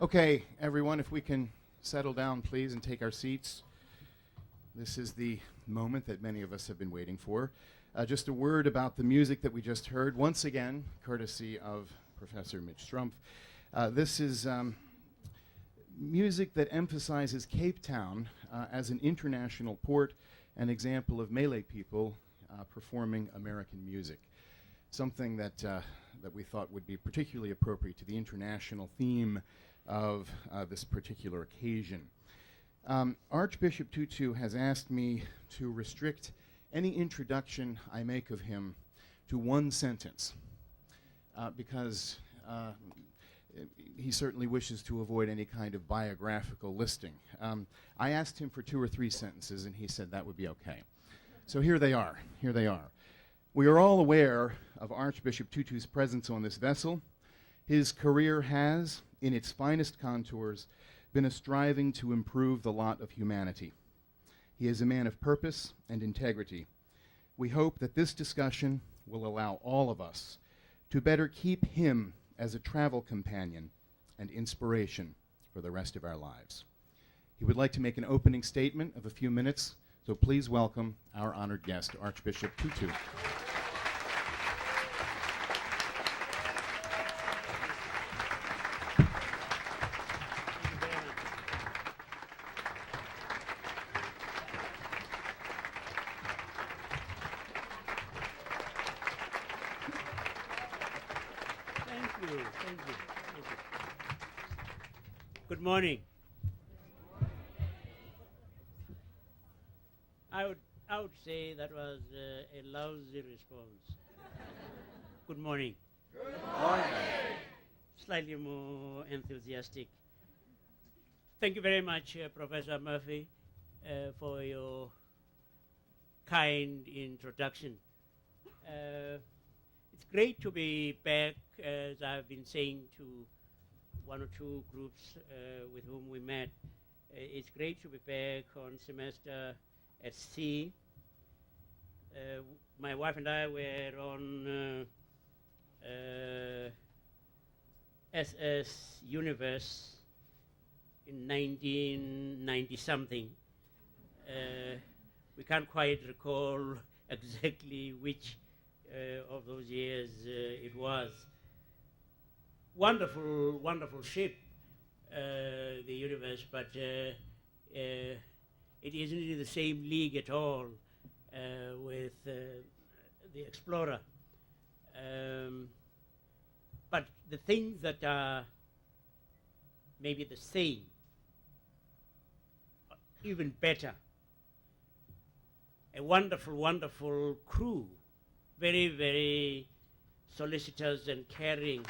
Okay, everyone, if we can settle down, please, and take our seats. This is the moment that many of us have been waiting for. Just a word about the music that we just heard, once again, courtesy of Professor Mitch Strumpf. This is music that emphasizes Cape Town as an international port, an example of Malay people performing American music. Something that we thought would be particularly appropriate to the international theme of this particular occasion. Archbishop Tutu has asked me to restrict any introduction I make of him to one sentence because he certainly wishes to avoid any kind of biographical listing. I asked him for 2 or 3 sentences and he said that would be okay. So here they are. We are all aware of Archbishop Tutu's presence on this vessel. His career has, in its finest contours, been a striving to improve the lot of humanity. He is a man of purpose and integrity. We hope that this discussion will allow all of us to better keep him as a travel companion and inspiration for the rest of our lives. He would like to make an opening statement of a few minutes, so please welcome our honored guest, Archbishop Tutu. Thank you. Good morning. I would say that was a lousy response. Good morning. Good morning. Slightly more enthusiastic. Thank you very much, Professor Murphy, for your kind introduction. It's great to be back, as I've been saying to 1 or 2 groups with whom we met. It's great to be back on semester at sea. My wife and I were on SS Universe in 1990-something. We can't quite recall exactly which of those years it was. Wonderful ship, the Universe, but it isn't in the same league at all with the Explorer. But the things that are maybe the same, even better, a wonderful crew, very solicitous and caring.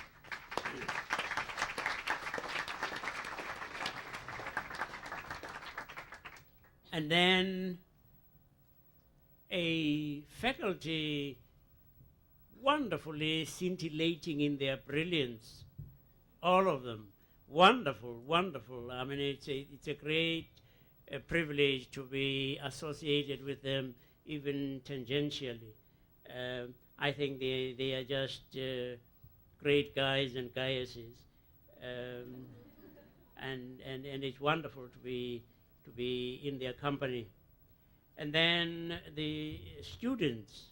And then a faculty wonderfully scintillating in their brilliance, all of them, wonderful. I mean, it's a great privilege to be associated with them, even tangentially. I think they are just great guys and goddesses, and it's wonderful to be in their company. And then the students,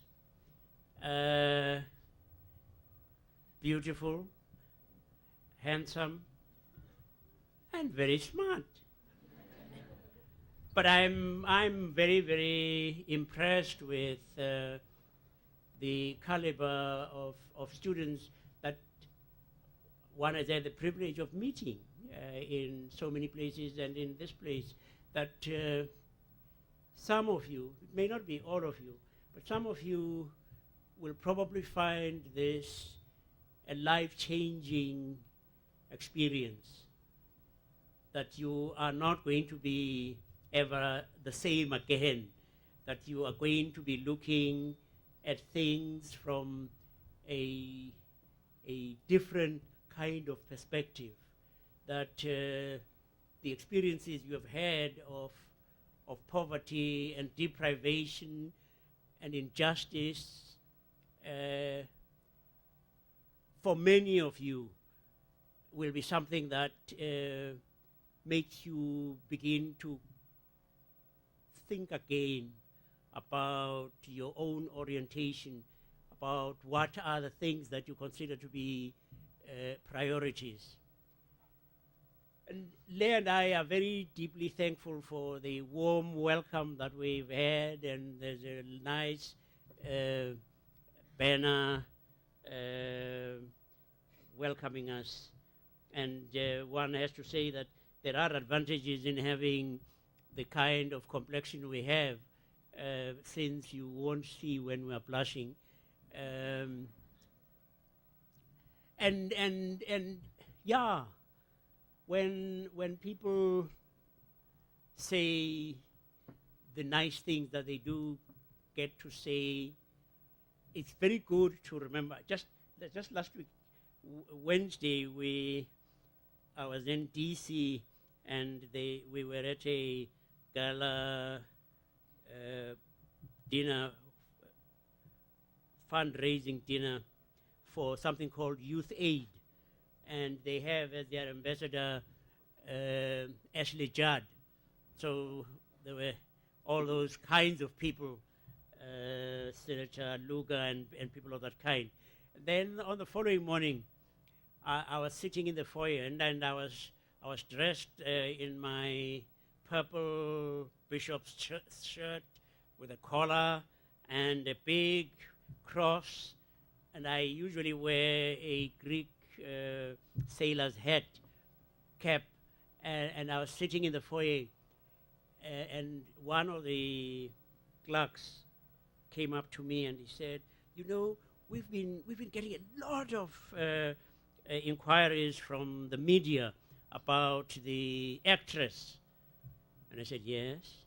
beautiful, handsome, and very smart. But I'm very impressed with the caliber of students that one has had the privilege of meeting in so many places, and in this place, that some of you, it may not be all of you, but some of you will probably find this a life-changing experience, that you are not going to be ever the same again, that you are going to be looking at things from a different kind of perspective, that the experiences you have had of poverty and deprivation and injustice, for many of you, will be something that makes you begin to think again about your own orientation, about what are the things that you consider to be priorities. And Leah and I are very deeply thankful for the warm welcome that we've had, and there's a nice banner welcoming us. And one has to say that there are advantages in having the kind of complexion we have, since you won't see when we are blushing. And yeah, when people say the nice things that they do get to say, it's very good to remember. Just last week, Wednesday, I was in DC, and we were at a gala dinner, fundraising dinner for something called Youth Aid, and they have as their ambassador Ashley Judd. So there were all those kinds of people, Senator Lugar and people of that kind. Then on the following morning, I was sitting in the foyer, and I was dressed in my purple bishop's shirt with a collar and a big cross, and I usually wear a Greek sailor's hat, cap, and I was sitting in the foyer, and one of the clerks came up to me and he said, "You know, we've been getting a lot of inquiries from the media about the actress." And I said, "Yes."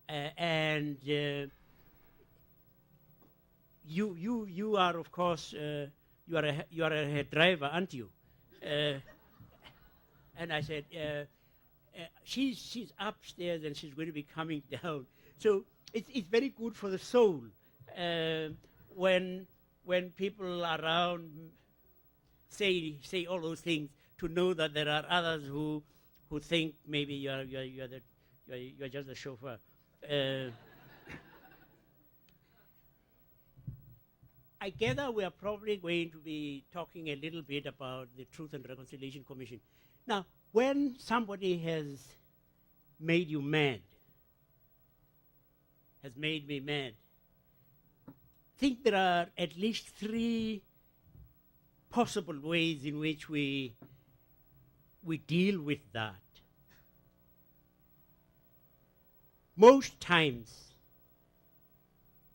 And you are, of course, you are a head driver, aren't you? And I said, she's upstairs and she's going to be coming down. So it's very good for the soul when people around say all those things, to know that there are others who think maybe you're just a chauffeur. I gather we are probably going to be talking a little bit about the Truth and Reconciliation Commission. Now, when somebody has made you mad, has made me mad, I think there are at least 3 possible ways in which we deal with that. Most times,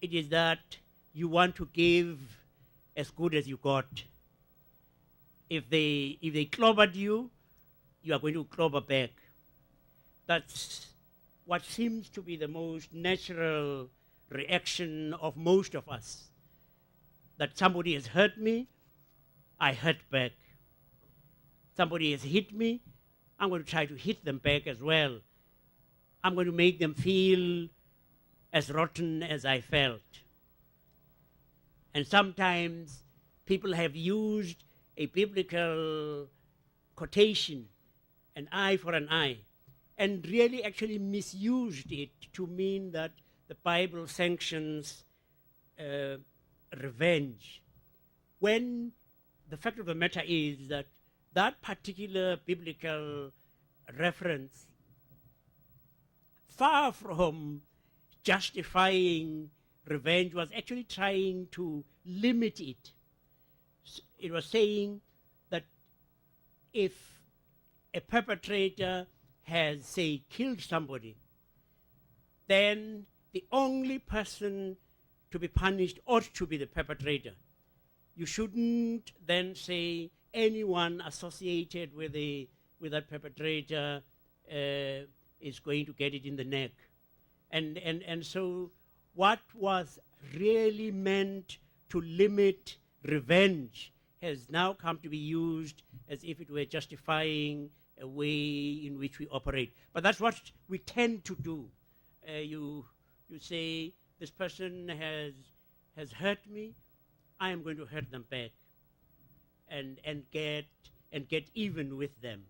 it is that you want to give as good as you got. If they clobbered you, you are going to clobber back. That's what seems to be the most natural reaction of most of us. That somebody has hurt me, I hurt back. Somebody has hit me, I'm going to try to hit them back as well. I'm going to make them feel as rotten as I felt. And sometimes people have used a biblical quotation, an eye for an eye, and really actually misused it to mean that the Bible sanctions revenge, when the fact of the matter is that that particular biblical reference, far from justifying revenge, was actually trying to limit it. It was saying that if a perpetrator has, say, killed somebody, then the only person to be punished ought to be the perpetrator. You shouldn't then say anyone associated with that perpetrator is going to get it in the neck. And so what was really meant to limit revenge has now come to be used as if it were justifying a way in which we operate. But that's what we tend to do. You say, this person has hurt me, I am going to hurt them back and get and get even with them.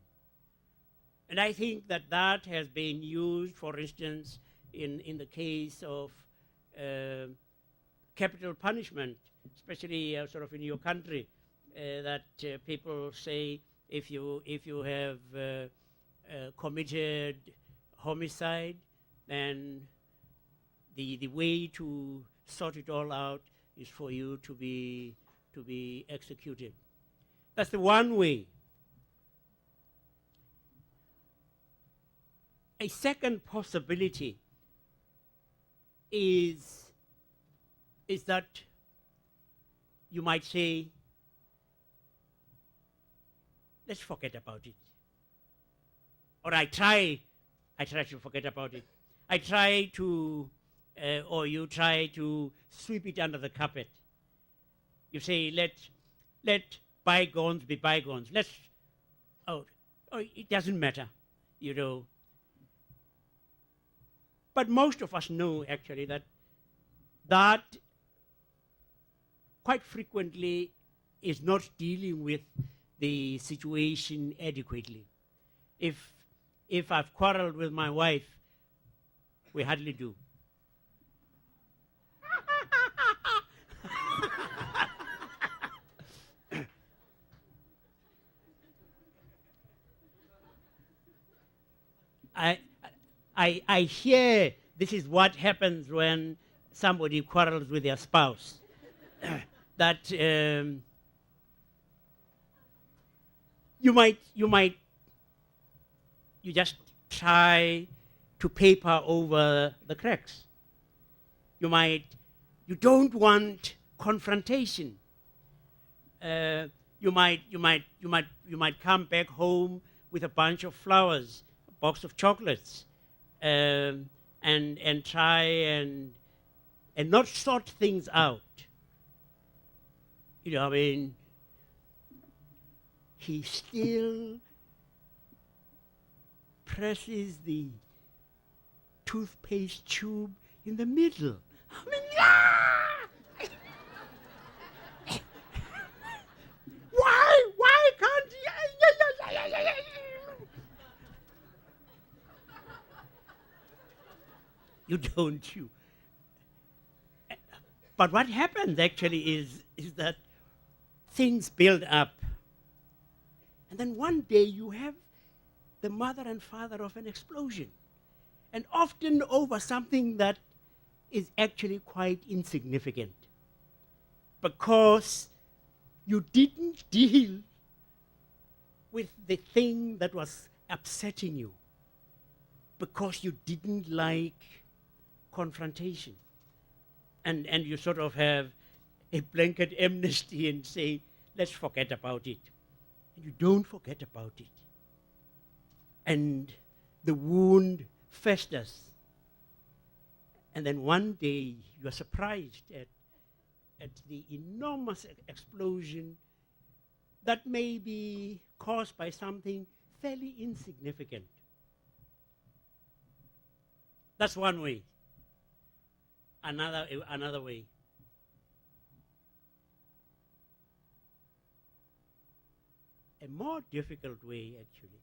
And I think that that has been used, for instance, in the case of capital punishment, especially sort of in your country, that people say if you have committed homicide, then the way to sort it all out is for you to be executed. That's the one way. A second possibility is that you might say, let's forget about it. Or I try to forget about it. I try to, or you try to sweep it under the carpet. You say, let bygones be bygones. It doesn't matter, you know. But most of us know, actually, that quite frequently is not dealing with the situation adequately. If I've quarreled with my wife, we hardly do. I hear this is what happens when somebody quarrels with their spouse. That you just try to paper over the cracks. You don't want confrontation. You might come back home with a bunch of flowers, a box of chocolates, and try and not sort things out. You know, I mean, he still presses the toothpaste tube in the middle. I mean, Why can't he? You don't, you. But what happens actually is that things build up. And then one day you have the mother and father of an explosion. And often over something that is actually quite insignificant. Because you didn't deal with the thing that was upsetting you. Because you didn't like confrontation. And you sort of have a blanket amnesty and say, let's forget about it. And you don't forget about it. And the wound festers. And then one day you are surprised at the enormous explosion that may be caused by something fairly insignificant. That's one way. Another way. A more difficult way, actually.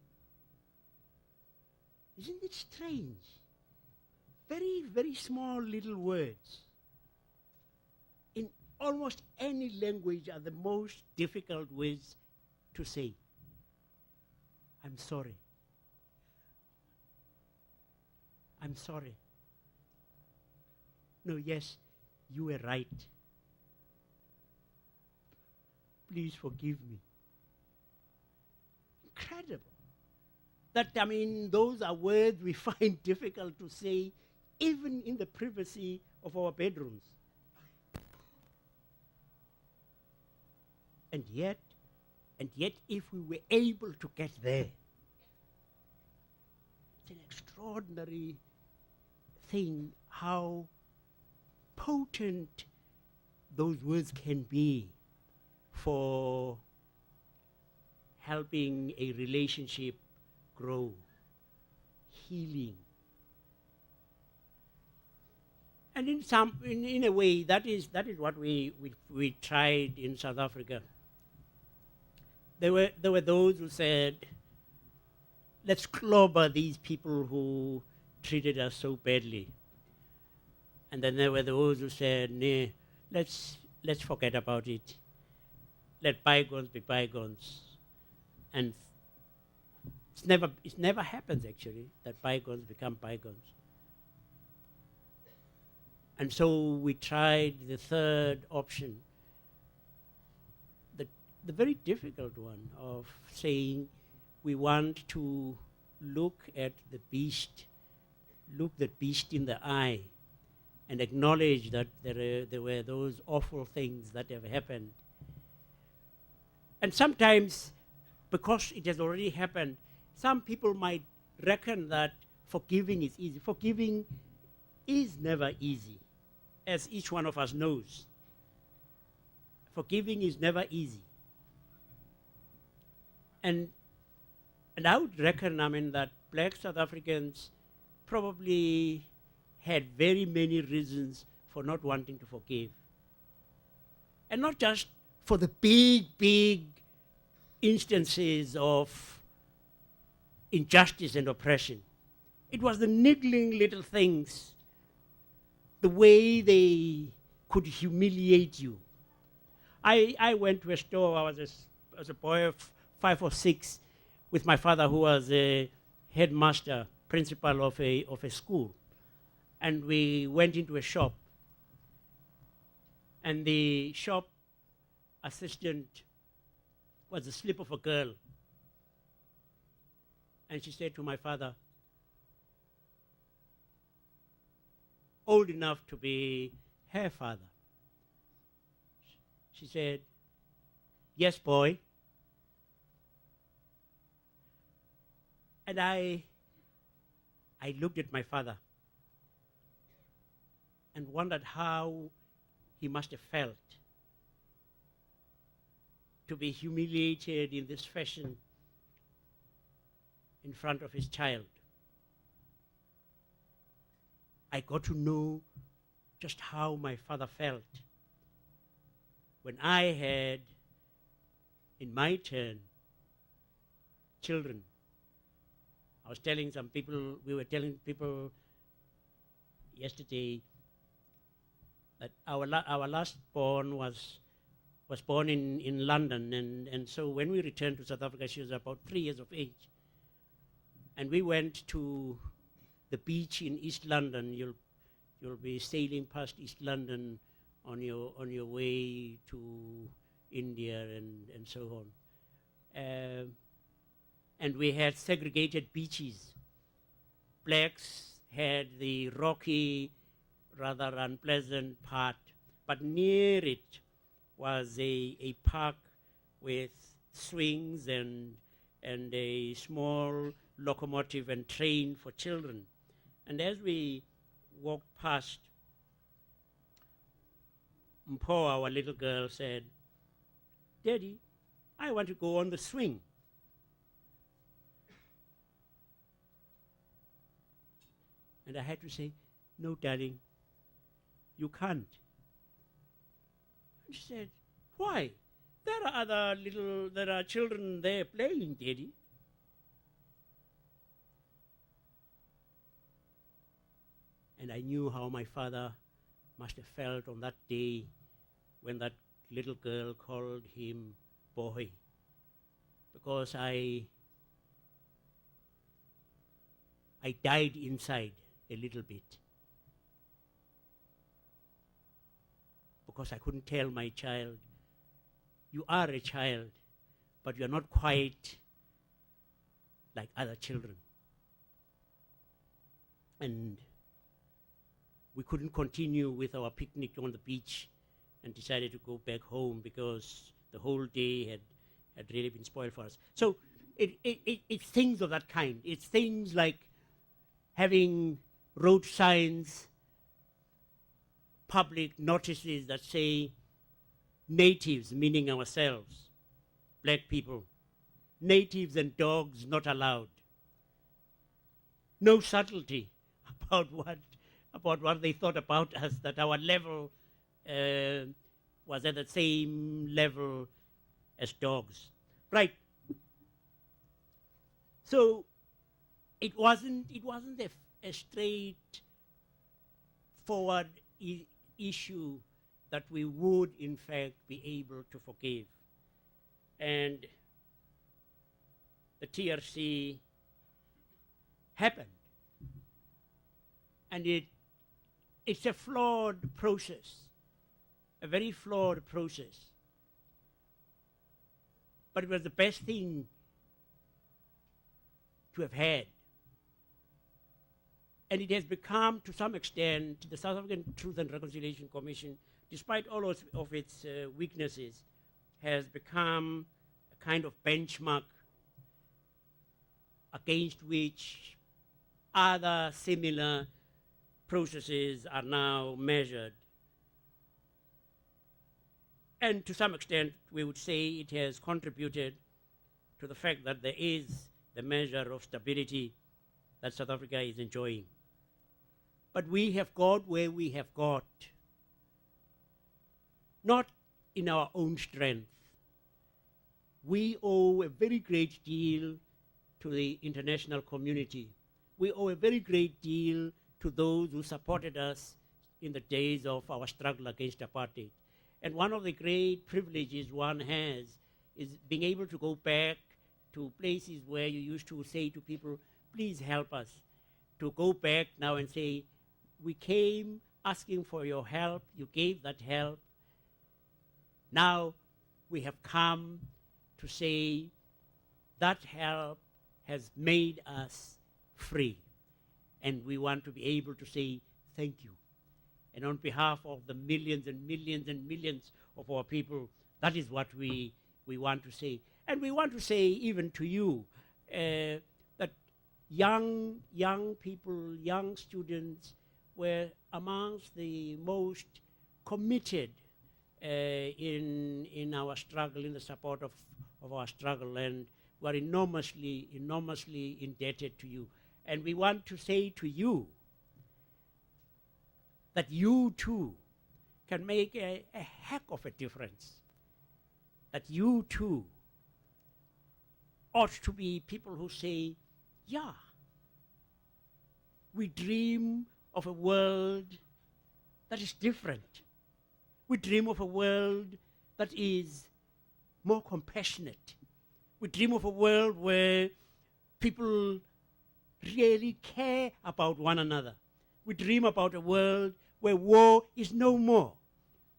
Isn't it strange? Very, very small little words in almost any language are the most difficult words to say. I'm sorry. I'm sorry. No, yes, you were right. Please forgive me. Incredible. That, I mean, those are words we find difficult to say even in the privacy of our bedrooms. And yet, if we were able to get there, it's an extraordinary thing how potent those words can be for helping a relationship grow, healing. And in a way, that is what we tried in South Africa. there were those who said, let's clobber these people who treated us so badly. And then there were those who said, nah, let's forget about it. Let bygones be bygones. And it never happens actually that bygones become bygones. And so we tried the third option, the very difficult one of saying we want to look at the beast in the eye and acknowledge that there were those awful things that have happened. And sometimes, because it has already happened, some people might reckon that forgiving is easy. Forgiving is never easy, as each one of us knows. Forgiving is never easy. And I would reckon, that black South Africans probably had very many reasons for not wanting to forgive. And not just for the big instances of injustice and oppression. It was the niggling little things, the way they could humiliate you. I went to a store, I was a boy of 5 or 6, with my father, who was a headmaster, principal of a school. And we went into a shop. And the shop assistant was a slip of a girl. And she said to my father, old enough to be her father. She said, yes, boy. And I looked at my father and wondered how he must have felt to be humiliated in this fashion in front of his child. I got to know just how my father felt when I had, in my turn, children. I was telling some people, we were telling people yesterday that our last born was born in London, and so when we returned to South Africa, she was about 3 years of age. And we went to the beach in East London. You'll be sailing past East London on your way to India and so on. And we had segregated beaches. Blacks had the rocky, rather unpleasant part, but near it was a park with swings and a small locomotive and train for children. And as we walked past, Mpho, our little girl, said, Daddy, I want to go on the swing. And I had to say, no, darling, you can't. And she said, why? There are children there playing, Daddy. And I knew how my father must have felt on that day when that little girl called him boy, because I died inside a little bit, because I couldn't tell my child, you are a child, but you're not quite like other children. And we couldn't continue with our picnic on the beach and decided to go back home because the whole day had really been spoiled for us. So it's things of that kind. It's things like having road signs, public notices that say natives, meaning ourselves, black people, natives and dogs not allowed. No subtlety about what they thought about us, that our level was at the same level as dogs. Right. So it wasn't a straight forward issue that we would in fact be able to forgive. And the TRC happened. And it's a flawed process, a very flawed process. But it was the best thing to have had. And it has become, to some extent, the South African Truth and Reconciliation Commission, despite all of its weaknesses, has become a kind of benchmark against which other similar processes are now measured. And to some extent, we would say it has contributed to the fact that there is the measure of stability that South Africa is enjoying. But we have got where we have got, not in our own strength. We owe a very great deal to the international community. We owe a very great deal to those who supported us in the days of our struggle against apartheid. And one of the great privileges one has is being able to go back to places where you used to say to people, please help us. To go back now and say, we came asking for your help, you gave that help. Now we have come to say that help has made us free. And we want to be able to say thank you. And on behalf of the millions and millions and millions of our people, that is what we want to say. And we want to say even to you that young people, young students were amongst the most committed in our struggle, in the support of our struggle, and we're enormously indebted to you. And we want to say to you that you too can make a heck of a difference. That you too ought to be people who say, yeah, we dream of a world that is different. We dream of a world that is more compassionate. We dream of a world where people really care about one another. We dream about a world where war is no more.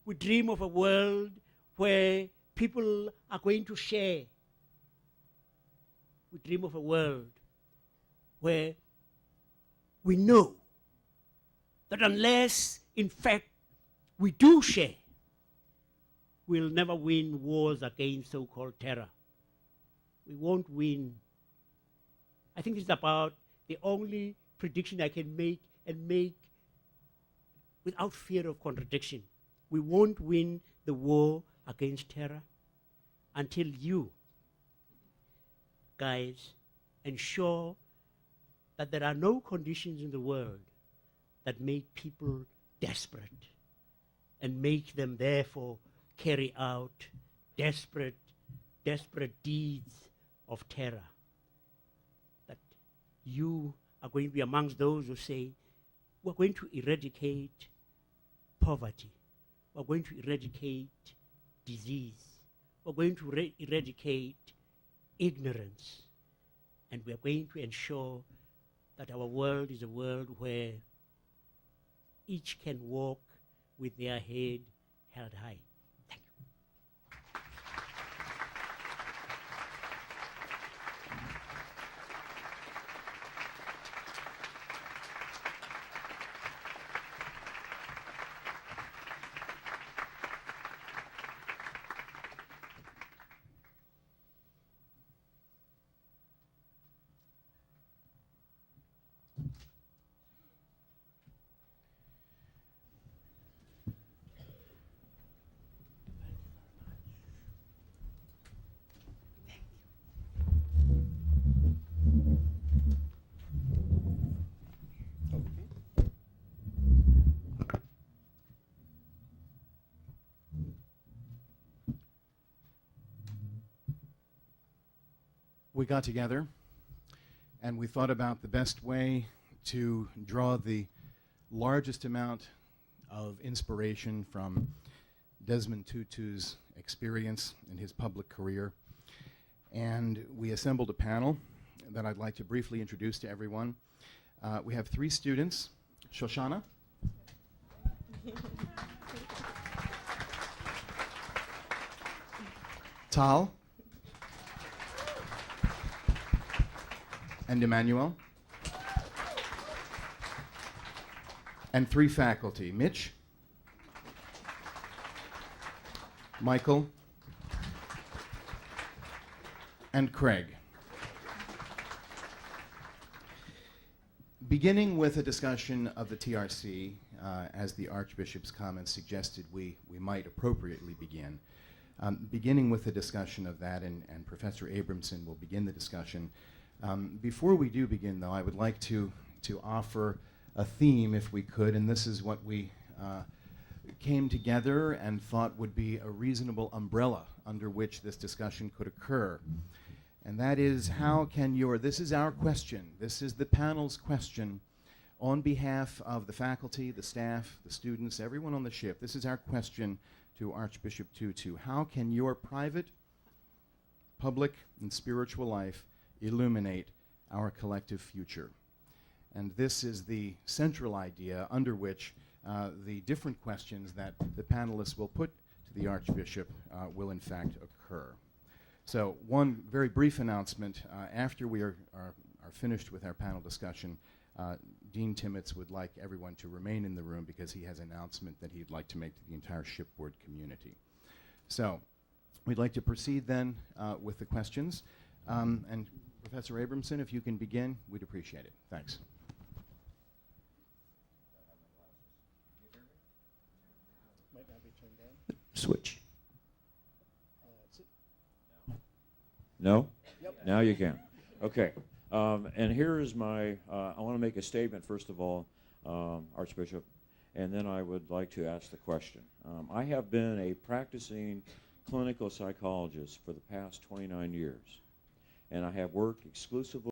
We dream of a world where people are going to share. We dream of a world where we know that unless, in fact, we do share, we'll never win wars against so-called terror. We won't win. I think this is about the only prediction I can make, and make without fear of contradiction. We won't win the war against terror until you, guys, ensure that there are no conditions in the world that make people desperate and make them therefore carry out desperate deeds of terror. That you are going to be amongst those who say, we're going to eradicate poverty. We're going to eradicate disease. We're going to eradicate ignorance. And we're going to ensure that our world is a world where each can walk with their head held high. Thank you. we got together and we thought about the best way to draw the largest amount of inspiration from Desmond Tutu's experience in his public career. And we assembled a panel that I'd like to briefly introduce to everyone. We have 3 students, Shoshana, Tal, and Emmanuel, and 3 faculty, Mitch, Michael, and Craig. Beginning with a discussion of the TRC, as the Archbishop's comments suggested we might appropriately begin. Beginning with a discussion of that, and Professor Abramson will begin the discussion. Before we do begin, though, I would like to offer a theme, if we could, and this is what we came together and thought would be a reasonable umbrella under which this discussion could occur. And that is, how can this is our question, this is the panel's question, on behalf of the faculty, the staff, the students, everyone on the ship, this is our question to Archbishop Tutu. How can your private, public, and spiritual life illuminate our collective future? And this is the central idea under which the different questions that the panelists will put to the Archbishop will in fact occur. So one very brief announcement. After we are finished with our panel discussion, Dean Timmets would like everyone to remain in the room because he has an announcement that he'd like to make to the entire shipboard community. So we'd like to proceed then with the questions. And Professor Abramson, if you can begin, we'd appreciate it. Thanks. Might not be turned on. Switch. That's it. No? Yep. Now you can. Okay. And here is my, I want to make a statement first of all, Archbishop, and then I would like to ask the question. I have been a practicing clinical psychologist for the past 29 years, and I have worked exclusively